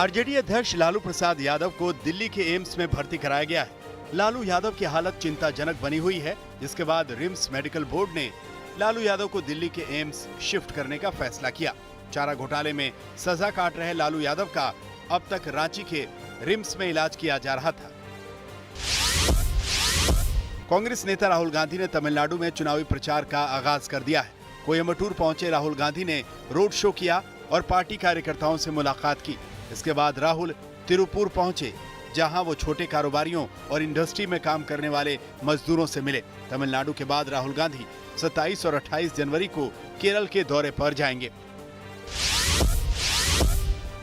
RJD अध्यक्ष लालू प्रसाद यादव को दिल्ली के एम्स में भर्ती कराया गया है। लालू यादव की हालत चिंताजनक बनी हुई है, जिसके बाद रिम्स मेडिकल बोर्ड ने लालू यादव को दिल्ली के एम्स शिफ्ट करने का फैसला किया। चारा घोटाले में सजा काट रहे लालू यादव का अब तक रांची के रिम्स में इलाज किया जा रहा था। कांग्रेस नेता राहुल गांधी ने तमिलनाडु में चुनावी प्रचार का आगाज कर दिया है। कोयम्बटूर पहुंचे राहुल गांधी ने रोड शो किया और पार्टी कार्यकर्ताओं से मुलाकात की। इसके बाद राहुल तिरुपुर पहुंचे, जहां वो छोटे कारोबारियों और इंडस्ट्री में काम करने वाले मजदूरों से मिले। तमिलनाडु के बाद राहुल गांधी 27 और 28 जनवरी को केरल के दौरे पर जाएंगे।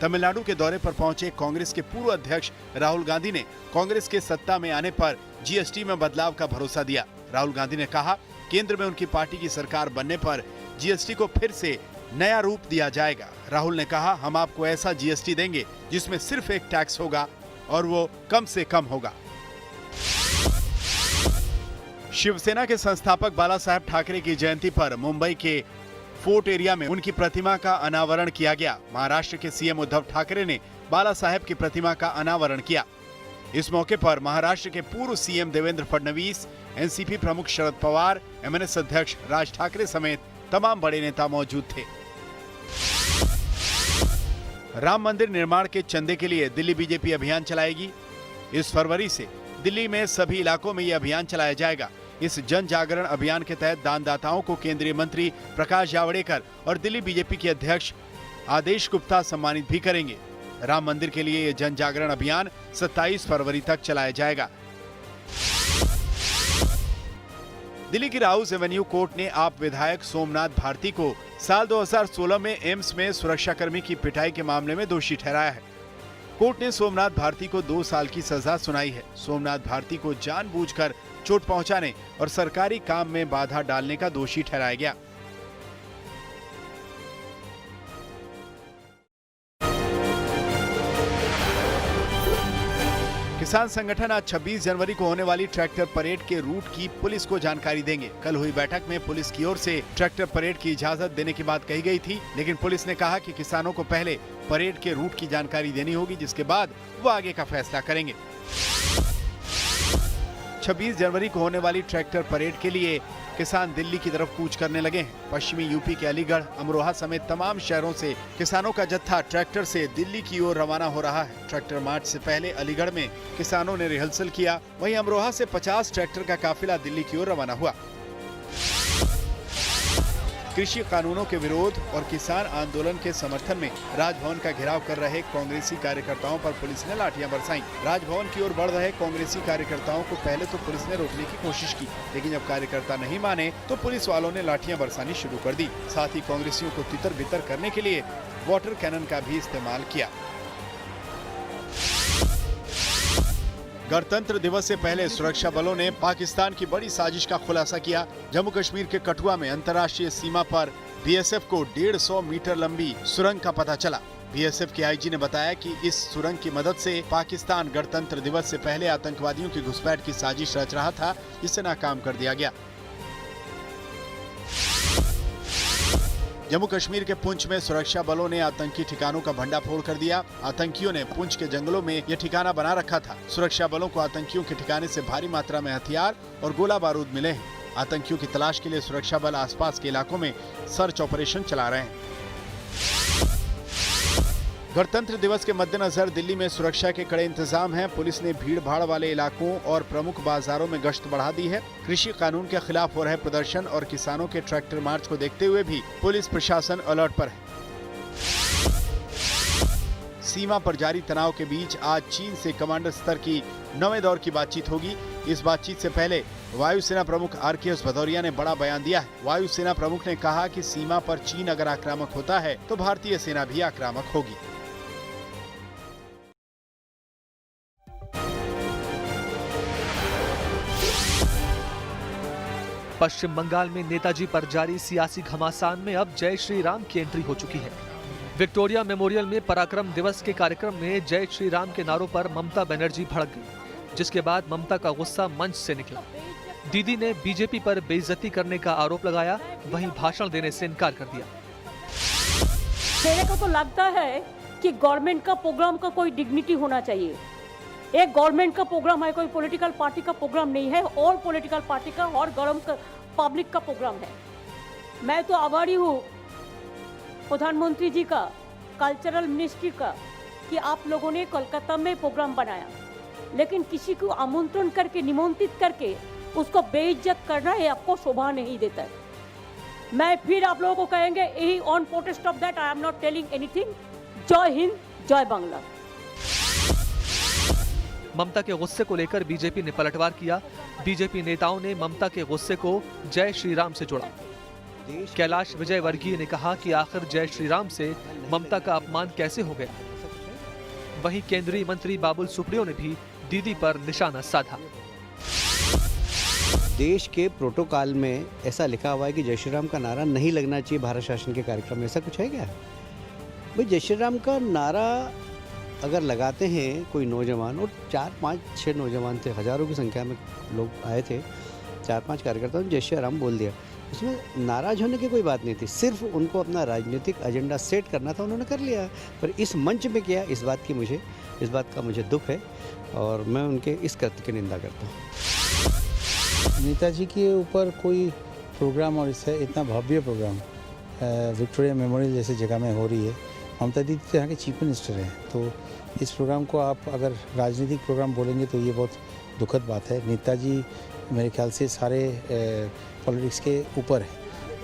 तमिलनाडु के दौरे पर पहुंचे कांग्रेस के पूर्व अध्यक्ष राहुल गांधी ने कांग्रेस के सत्ता में आने पर जीएसटी में बदलाव का भरोसा दिया। राहुल गांधी ने कहा, केंद्र में उनकी पार्टी की सरकार बनने पर जीएसटी को फिर से नया रूप दिया जाएगा। राहुल ने कहा, हम आपको ऐसा जीएसटी देंगे जिसमें सिर्फ एक टैक्स होगा और वो कम से कम होगा। शिवसेना के संस्थापक बाला साहेब ठाकरे की जयंती पर मुंबई के फोर्ट एरिया में उनकी प्रतिमा का अनावरण किया गया। महाराष्ट्र के सीएम उद्धव ठाकरे ने बाला साहेब की प्रतिमा का अनावरण किया। इस मौके पर महाराष्ट्र के पूर्व सीएम देवेंद्र फडणवीस, एनसीपी प्रमुख शरद पवार, एमएनएस अध्यक्ष राज ठाकरे समेत तमाम बड़े नेता मौजूद थे। राम मंदिर निर्माण के चंदे के लिए दिल्ली बीजेपी अभियान चलाएगी। इस फरवरी से दिल्ली में सभी इलाकों में यह अभियान चलाया जाएगा। इस जन जागरण अभियान के तहत दानदाताओं को केंद्रीय मंत्री प्रकाश जावड़ेकर और दिल्ली बीजेपी के अध्यक्ष आदेश गुप्ता सम्मानित भी करेंगे। राम मंदिर के लिए यह जन जागरण अभियान 27 फरवरी तक चलाया जाएगा। दिल्ली की राउस एवेन्यू कोर्ट ने आप विधायक सोमनाथ भारती को साल 2016 में एम्स में सुरक्षाकर्मी की पिटाई के मामले में दोषी ठहराया है। कोर्ट ने सोमनाथ भारती को 2 साल की सजा सुनाई है। सोमनाथ भारती को जानबूझकर चोट पहुंचाने और सरकारी काम में बाधा डालने का दोषी ठहराया गया। किसान संगठन आज 26 जनवरी को होने वाली ट्रैक्टर परेड के रूट की पुलिस को जानकारी देंगे। कल हुई बैठक में पुलिस की ओर से ट्रैक्टर परेड की इजाजत देने की बात कही गई थी, लेकिन पुलिस ने कहा कि किसानों को पहले परेड के रूट की जानकारी देनी होगी, जिसके बाद वो आगे का फैसला करेंगे। 26 जनवरी को होने वाली ट्रैक्टर परेड के लिए किसान दिल्ली की तरफ कूच करने लगे हैं। पश्चिमी यूपी के अलीगढ़, अमरोहा समेत तमाम शहरों से किसानों का जत्था ट्रैक्टर से दिल्ली की ओर रवाना हो रहा है। ट्रैक्टर मार्च से पहले अलीगढ़ में किसानों ने रिहर्सल किया। वहीं अमरोहा से 50 ट्रैक्टर का काफिला दिल्ली की ओर रवाना हुआ। कृषि कानूनों के विरोध और किसान आंदोलन के समर्थन में राजभवन का घेराव कर रहे कांग्रेसी कार्यकर्ताओं पर पुलिस ने लाठियां बरसाई। राजभवन की ओर बढ़ रहे कांग्रेसी कार्यकर्ताओं को पहले तो पुलिस ने रोकने की कोशिश की, लेकिन जब कार्यकर्ता नहीं माने तो पुलिस वालों ने लाठियां बरसानी शुरू कर दी। साथ ही कांग्रेसियों को तितर बितर करने के लिए वाटर कैनन का भी इस्तेमाल किया। गणतंत्र दिवस से पहले सुरक्षा बलों ने पाकिस्तान की बड़ी साजिश का खुलासा किया। जम्मू कश्मीर के कठुआ में अंतर्राष्ट्रीय सीमा पर बीएसएफ को 150 मीटर लंबी सुरंग का पता चला। बीएसएफ के आईजी ने बताया कि इस सुरंग की मदद से पाकिस्तान गणतंत्र दिवस से पहले आतंकवादियों की घुसपैठ की साजिश रच रहा था, जिसे नाकाम कर दिया गया। जम्मू कश्मीर के पुंछ में सुरक्षा बलों ने आतंकी ठिकानों का भंडाफोड़ कर दिया। आतंकियों ने पुंछ के जंगलों में यह ठिकाना बना रखा था। सुरक्षा बलों को आतंकियों के ठिकाने से भारी मात्रा में हथियार और गोला बारूद मिले हैं। आतंकियों की तलाश के लिए सुरक्षा बल आसपास के इलाकों में सर्च ऑपरेशन चला रहे हैं। गणतंत्र दिवस के मद्देनजर दिल्ली में सुरक्षा के कड़े इंतजाम हैं। पुलिस ने भीड़ भाड़ वाले इलाकों और प्रमुख बाजारों में गश्त बढ़ा दी है। कृषि कानून के खिलाफ हो रहे प्रदर्शन और किसानों के ट्रैक्टर मार्च को देखते हुए भी पुलिस प्रशासन अलर्ट पर है। सीमा पर जारी तनाव के बीच आज चीन से कमांडर स्तर की 9वें दौर की बातचीत होगी। इस बातचीत से पहले वायुसेना प्रमुख आरकेएस भदौरिया ने बड़ा बयान दिया है। वायुसेना प्रमुख ने कहा कि सीमा पर चीन अगर आक्रामक होता है तो भारतीय सेना भी आक्रामक होगी। पश्चिम बंगाल में नेताजी पर जारी सियासी घमासान में अब जय श्री राम की एंट्री हो चुकी है। विक्टोरिया मेमोरियल में पराक्रम दिवस के कार्यक्रम में जय श्री राम के नारों पर ममता बनर्जी भड़क गई, जिसके बाद ममता का गुस्सा मंच से निकला। दीदी ने बीजेपी पर बेइज्जती करने का आरोप लगाया, वहीं भाषण देने से इनकार कर दिया। मेरे को तो लगता है कि गवर्नमेंट का प्रोग्राम का कोई डिग्निटी होना चाहिए। एक गवर्नमेंट का प्रोग्राम है, कोई पॉलिटिकल पार्टी का प्रोग्राम नहीं है, और पॉलिटिकल पार्टी का और गवर्नमेंट पब्लिक का प्रोग्राम है। मैं तो आभारी हूँ प्रधानमंत्री जी का, कल्चरल मिनिस्ट्री का, कि आप लोगों ने कोलकाता में प्रोग्राम बनाया, लेकिन किसी को आमंत्रण करके, निमंत्रित करके उसको बेइज्जत करना ये आपको शोभा नहीं देता है। मैं फिर आप लोगों को कहेंगे, यही on protest of that I am not telling anything. जय हिंद, जय बांग्ला। ममता के गुस्से को लेकर बीजेपी ने पलटवार किया। बीजेपी नेताओं ने ममता के गुस्से को जय श्री राम से जोड़ा। कैलाश विजयवर्गीय ने कहा कि आखिर जय श्री राम से ममता का अपमान कैसे हो गया। वहीं केंद्रीय मंत्री बाबुल सुप्रियो ने भी दीदी पर निशाना साधा। देश के प्रोटोकॉल में ऐसा लिखा हुआ है कि जय श्री राम का नारा नहीं लगना चाहिए भारत शासन के कार्यक्रम में, ऐसा कुछ है क्या? भाई जय श्री राम का नारा अगर लगाते हैं कोई नौजवान, और 4, 5, 6 नौजवान थे, हजारों की संख्या में लोग आए थे, 4-5 कार्यकर्ताओं ने जय श्री राम बोल दिया, उसमें नाराज होने की कोई बात नहीं थी, सिर्फ उनको अपना राजनीतिक एजेंडा सेट करना था, उन्होंने कर लिया। पर इस मंच में किया, इस बात का मुझे दुख है और मैं उनके इस कृत्य की निंदा करता हूँ। नेताजी के ऊपर कोई प्रोग्राम, और इससे इतना भव्य प्रोग्राम विक्टोरिया मेमोरियल जैसी जगह में हो रही है। ममता दीदी तो यहाँ के चीफ मिनिस्टर हैं, तो इस प्रोग्राम को आप अगर राजनीतिक प्रोग्राम बोलेंगे तो ये बहुत दुखद बात है। नेताजी मेरे ख्याल से सारे पॉलिटिक्स के ऊपर है,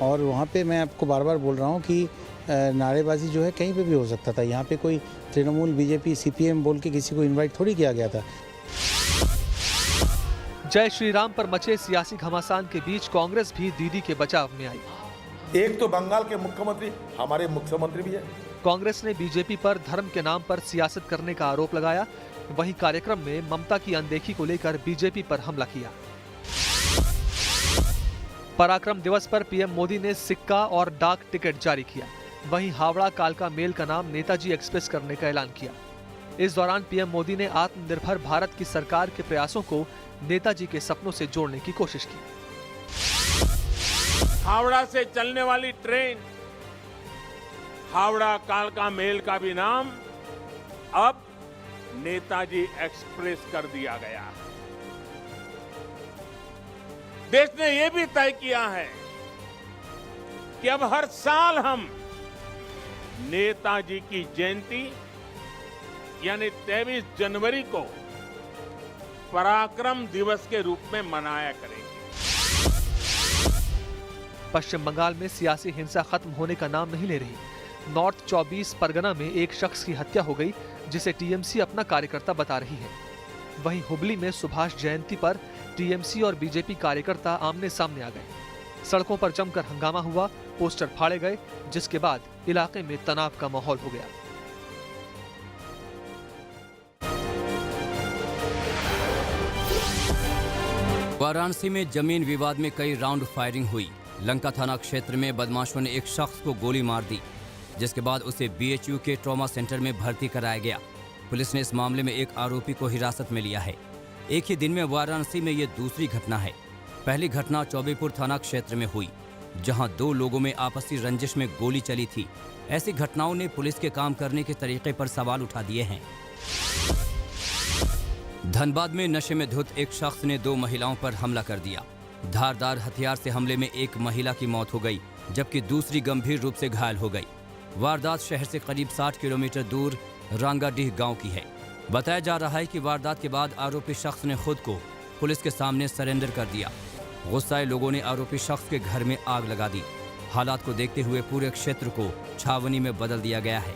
और वहाँ पे मैं आपको बार बार बोल रहा हूँ कि नारेबाजी जो है कहीं पे भी हो सकता था। यहाँ पे कोई तृणमूल, बीजेपी, सीपीएम बोल के किसी को इनवाइट थोड़ी किया गया था। जय श्री राम पर मचे सियासी घमासान के बीच कांग्रेस भी दीदी के बचाव में आई। एक तो बंगाल के मुख्यमंत्री हमारे मुख्यमंत्री भी है। कांग्रेस ने बीजेपी पर धर्म के नाम पर सियासत करने का आरोप लगाया। वहीं कार्यक्रम में ममता की अनदेखी को लेकर बीजेपी पर हमला किया। पराक्रम दिवस पर पीएम मोदी ने सिक्का और डाक टिकट जारी किया। वहीं हावड़ा कालका मेल का नाम नेताजी एक्सप्रेस करने का ऐलान किया। इस दौरान पीएम मोदी ने आत्मनिर्भर भारत की सरकार के प्रयासों को नेताजी के सपनों से जोड़ने की कोशिश की। हावड़ा से चलने वाली ट्रेन हावड़ा कालका मेल का भी नाम अब नेताजी एक्सप्रेस कर दिया गया है। देश ने यह भी तय किया है कि अब हर साल हम नेताजी की जयंती यानी 23 जनवरी को पराक्रम दिवस के रूप में मनाया करेंगे। पश्चिम बंगाल में सियासी हिंसा खत्म होने का नाम नहीं ले रही। नॉर्थ 24 परगना में एक शख्स की हत्या हो गई, जिसे टीएमसी अपना कार्यकर्ता बता रही है। वहीं हुबली में सुभाष जयंती पर टीएमसी और बीजेपी कार्यकर्ता आमने सामने आ गए। सड़कों पर जमकर हंगामा हुआ, पोस्टर फाड़े गए, जिसके बाद इलाके में तनाव का माहौल हो गया। वाराणसी में जमीन विवाद में कई राउंड फायरिंग हुई। लंका थाना क्षेत्र में बदमाशों ने एक शख्स को गोली मार दी, जिसके बाद उसे बीएचयू के ट्रॉमा सेंटर में भर्ती कराया गया। पुलिस ने इस मामले में एक आरोपी को हिरासत में लिया है। एक ही दिन में वाराणसी में ये दूसरी घटना है। पहली घटना चौबेपुर थाना क्षेत्र में हुई, जहां 2 लोगों में आपसी रंजिश में गोली चली थी। ऐसी घटनाओं ने पुलिस के काम करने के तरीके पर सवाल उठा दिए हैं। धनबाद में नशे में धुत एक शख्स ने 2 महिलाओं पर हमला कर दिया। धारदार हथियार से हमले में एक महिला की मौत हो गई, जबकि दूसरी गंभीर रूप से घायल हो गई। वारदात शहर से करीब 60 किलोमीटर दूर रांगाडीह गांव की है। बताया जा रहा है कि वारदात के बाद आरोपी शख्स ने खुद को पुलिस के सामने सरेंडर कर दिया। गुस्साए लोगों ने आरोपी शख्स के घर में आग लगा दी। हालात को देखते हुए पूरे क्षेत्र को छावनी में बदल दिया गया है।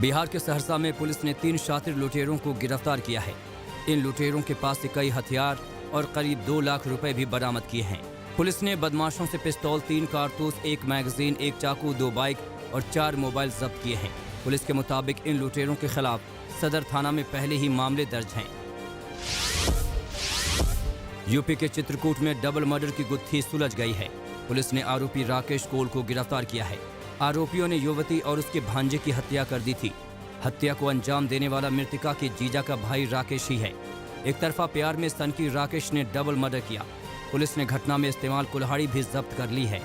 बिहार के सहरसा में पुलिस ने 3 शातिर लुटेरों को गिरफ्तार किया है। इन लुटेरों के पास से कई हथियार और करीब 2 लाख रुपए भी बरामद किए हैं। पुलिस ने बदमाशों से पिस्तौल, 3 कारतूस, 1 मैगजीन, 1 चाकू, 2 बाइक और 4 मोबाइल जब्त किए हैं। पुलिस के मुताबिक इन लुटेरों के खिलाफ सदर थाना में पहले ही मामले दर्ज हैं। यूपी के चित्रकूट में डबल मर्डर की गुत्थी सुलझ गई है। पुलिस ने आरोपी राकेश कोल को गिरफ्तार किया है। आरोपियों ने युवती और उसके भांजे की हत्या कर दी थी। हत्या को अंजाम देने वाला मृतका के जीजा का भाई राकेश ही है। एक तरफा प्यार में सनकी राकेश ने डबल मर्डर किया। पुलिस ने घटना में इस्तेमाल कुल्हाड़ी भी जब्त कर ली है।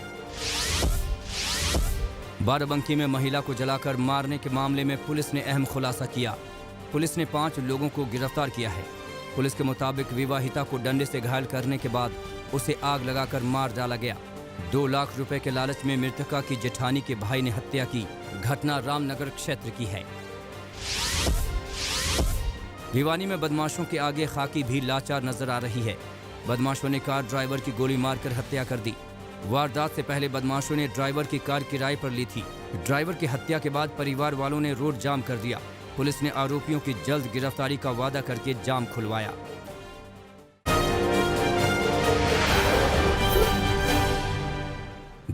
बाराबंकी में महिला को जलाकर मारने के मामले में पुलिस ने अहम खुलासा किया। पुलिस ने 5 लोगों को गिरफ्तार किया है। पुलिस के मुताबिक विवाहिता को डंडे से घायल करने के बाद उसे आग लगाकर मार डाला गया। 2 लाख रुपए के लालच में मृतका की जेठानी के भाई ने हत्या की। घटना रामनगर क्षेत्र की है। भिवानी में बदमाशों के आगे खाकी भी लाचार नजर आ रही है। बदमाशों ने कार ड्राइवर की गोली मारकर हत्या कर दी। वारदात से पहले बदमाशों ने ड्राइवर की कार किराए पर ली थी। ड्राइवर की हत्या के बाद परिवार वालों ने रोड जाम कर दिया। पुलिस ने आरोपियों की जल्द गिरफ्तारी का वादा करके जाम खुलवाया।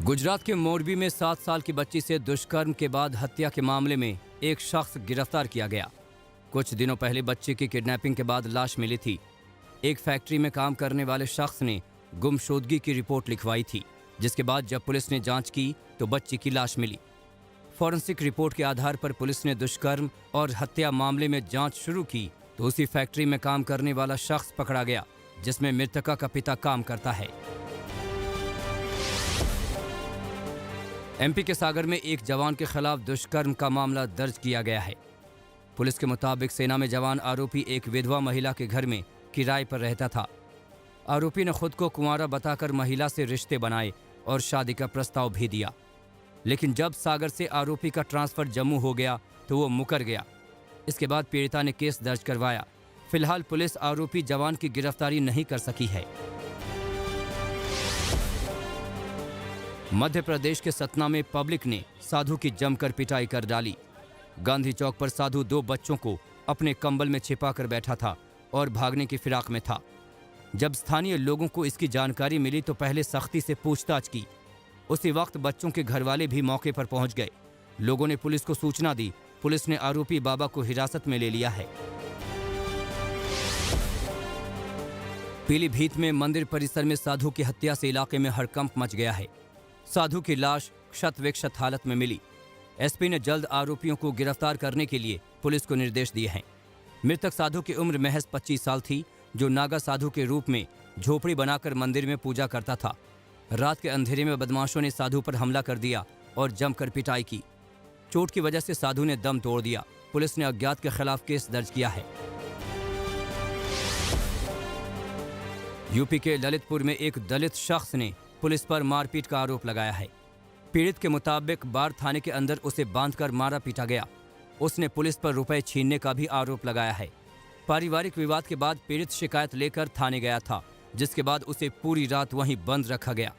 गुजरात के मोरबी में 7 साल की बच्ची से दुष्कर्म के बाद हत्या के मामले में एक शख्स गिरफ्तार किया गया। कुछ दिनों पहले बच्चे की किडनैपिंग के बाद लाश मिली थी। एक फैक्ट्री में काम करने वाले शख्स ने गुमशुदगी की रिपोर्ट लिखवाई थी, जिसके बाद जब पुलिस ने जांच की तो बच्ची की लाश मिली। फॉरेंसिक रिपोर्ट के आधार पर पुलिस ने दुष्कर्म और हत्या मामले में जांच शुरू की तो उसी फैक्ट्री में काम करने वाला शख्स पकड़ा गया, जिसमें मृतका का पिता काम करता है। एमपी के सागर में एक जवान के खिलाफ दुष्कर्म का मामला दर्ज किया गया है। पुलिस के मुताबिक सेना में जवान आरोपी एक विधवा महिला के घर में किराए पर रहता था। आरोपी ने खुद को कुंवारा बताकर महिला से रिश्ते बनाए और शादी का प्रस्ताव भी दिया, लेकिन जब सागर से आरोपी का ट्रांसफर जम्मू हो गया तो वो मुकर गया। इसके बाद पीड़िता ने केस दर्ज करवाया। फिलहाल पुलिस आरोपी जवान की गिरफ्तारी नहीं कर सकी है। मध्य प्रदेश के सतना में पब्लिक ने साधु की जमकर पिटाई कर डाली। गांधी चौक पर साधु 2 बच्चों को अपने कंबल में छिपाकर बैठा था और भागने की फिराक में था। जब स्थानीय लोगों को इसकी जानकारी मिली तो पहले सख्ती से पूछताछ की। उसी वक्त बच्चों के घरवाले भी मौके पर पहुंच गए। लोगों ने पुलिस को सूचना दी। पुलिस ने आरोपी बाबा को हिरासत में ले लिया है। पीलीभीत में मंदिर परिसर में साधु की हत्या से इलाके में हड़कंप मच गया है। साधु की लाश क्षत विक्षत हालत में मिली। एसपी ने जल्द आरोपियों को गिरफ्तार करने के लिए पुलिस को निर्देश दिए हैं। मृतक साधु की उम्र महज 25 साल थी, जो नागा साधु के रूप में झोपड़ी बनाकर मंदिर में पूजा करता था। रात के अंधेरे में बदमाशों ने साधु पर हमला कर दिया और जमकर पिटाई की। चोट की वजह से साधु ने दम तोड़ दिया। पुलिस ने अज्ञात के खिलाफ केस दर्ज किया है। यूपी के ललितपुर में एक दलित शख्स ने पुलिस पर मारपीट का आरोप लगाया है। पीड़ित के मुताबिक बार थाने के अंदर उसे बांधकर मारा पीटा गया। उसने पुलिस पर रुपए छीनने का भी आरोप लगाया है। पारिवारिक विवाद के बाद पीड़ित शिकायत लेकर थाने गया था, जिसके बाद उसे पूरी रात वहीं बंद रखा गया।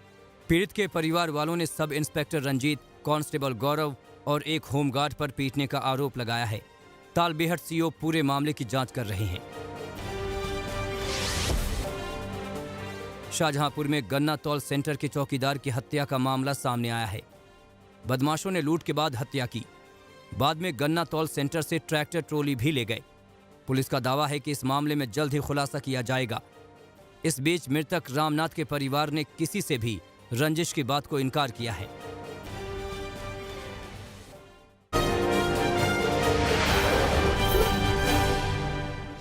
पीड़ित के परिवार वालों ने सब इंस्पेक्टर रंजीत, कांस्टेबल गौरव और एक होमगार्ड पर पीटने का आरोप लगाया है। तालबेहट सीओ पूरे मामले की जांच कर रहे हैं। शाहजहांपुर में गन्ना तौल सेंटर के चौकीदार की हत्या का मामला सामने आया है। बदमाशों ने लूट के बाद हत्या की। बाद में गन्ना तौल सेंटर से ट्रैक्टर ट्रॉली भी ले गए। पुलिस का दावा है कि इस मामले में जल्द ही खुलासा किया जाएगा। इस बीच मृतक रामनाथ के परिवार ने किसी से भी रंजिश की बात को इनकार किया है।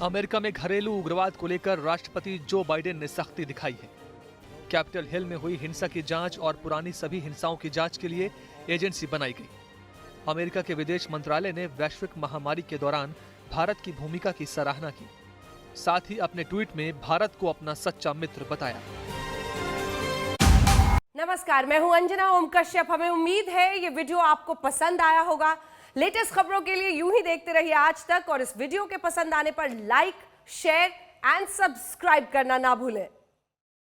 अमेरिका में घरेलू उग्रवाद को लेकर राष्ट्रपति जो बाइडेन ने सख्ती दिखाई है। कैपिटल हिल में हुई हिंसा की जांच और पुरानी सभी हिंसाओं की जांच के लिए एजेंसी बनाई गई। अमेरिका के विदेश मंत्रालय ने वैश्विक महामारी के दौरान भारत की भूमिका की सराहना की। साथ ही अपने ट्वीट में भारत को अपना सच्चा मित्र बताया। नमस्कार, मैं हूं अंजना ओम कश्यप। हमें उम्मीद है ये वीडियो आपको पसंद आया होगा। लेटेस्ट खबरों के लिए यूं ही देखते रहिए आज तक और इस वीडियो के पसंद आने पर लाइक, शेयर एंड सब्सक्राइब करना ना भूलें।